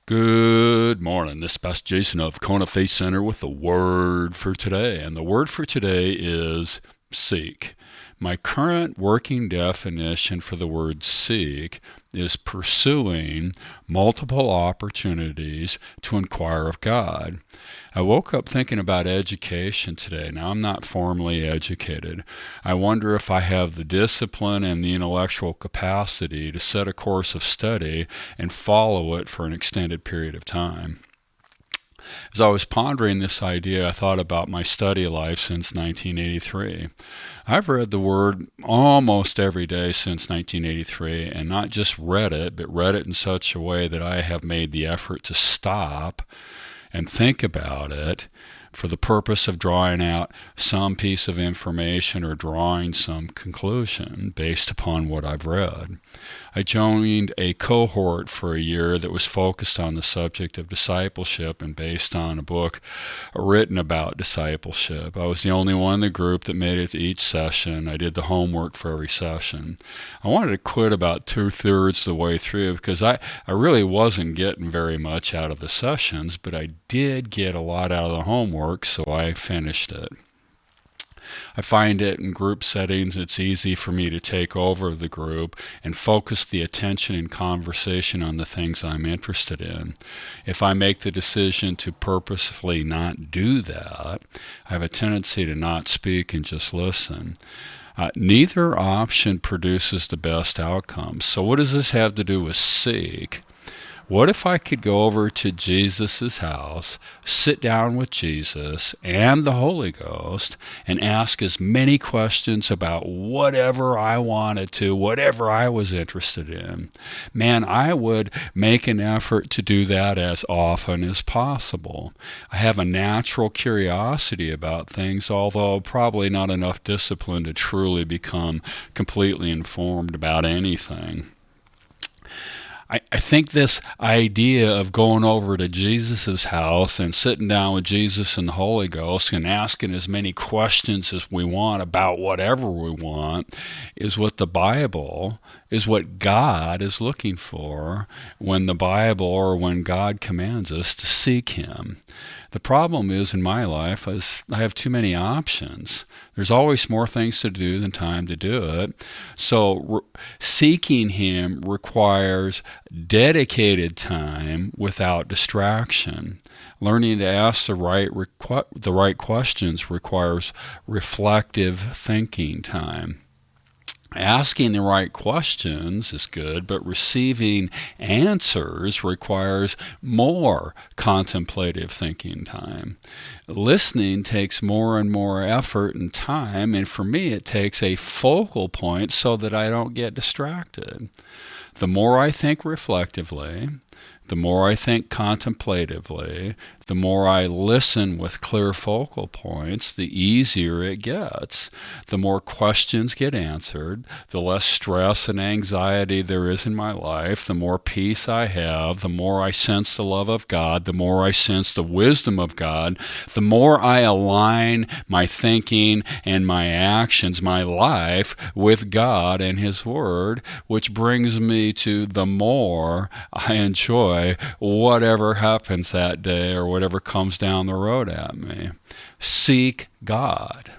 Good morning. This is Pastor Jason of Kona Faith Center with the word for today. And the word for today is seek. My current working definition for the word seek is pursuing multiple opportunities to inquire of God. I woke up thinking about education today. Now, I'm not formally educated. I wonder if I have the discipline and the intellectual capacity to set a course of study and follow it for an extended period of time. As I was pondering this idea, I thought about my study life since 1983. I've read the Word almost every day since 1983, and not just read it, but read it in such a way that I have made the effort to stop and think about it for the purpose of drawing out some piece of information or drawing some conclusion based upon what I've read. I joined a cohort for a year that was focused on the subject of discipleship and based on a book written about discipleship. I was the only one in the group that made it to each session. I did the homework for every session. I wanted to quit about 2/3 of the way through because I really wasn't getting very much out of the sessions, but I did get a lot out of the homework, so I finished it. I find it in group settings, it's easy for me to take over the group and focus the attention and conversation on the things I'm interested in. If I make the decision to purposefully not do that, I have a tendency to not speak and just listen. Neither option produces the best outcomes. So what does this have to do with seek? What if I could go over to Jesus' house, sit down with Jesus and the Holy Ghost, and ask as many questions about whatever I wanted to, whatever I was interested in? Man, I would make an effort to do that as often as possible. I have a natural curiosity about things, although probably not enough discipline to truly become completely informed about anything. I think this idea of going over to Jesus' house and sitting down with Jesus and the Holy Ghost and asking as many questions as we want about whatever we want is what the Bible, is what God is looking for when the Bible or when God commands us to seek Him. The problem is in my life is I have too many options. There's always more things to do than time to do it. So seeking Him requires dedicated time without distraction. Learning to ask the right questions requires reflective thinking time. Asking the right questions is good, but receiving answers requires more contemplative thinking time. Listening takes more and more effort and time, and for me it takes a focal point so that I don't get distracted. The more I think reflectively, the more I think contemplatively, the more I listen with clear focal points, the easier it gets. The more questions get answered, the less stress and anxiety there is in my life, the more peace I have, the more I sense the love of God, the more I sense the wisdom of God, the more I align my thinking and my actions, my life, with God and His Word, which brings me to the more I enjoy whatever happens that day or whatever comes down the road at me. Seek God.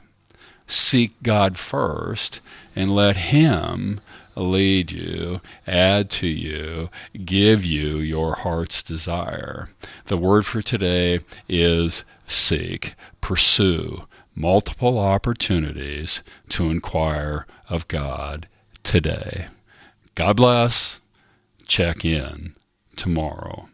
Seek God first and let Him lead you, add to you, give you your heart's desire. The word for today is seek, pursue multiple opportunities to inquire of God today. God bless. Check in tomorrow.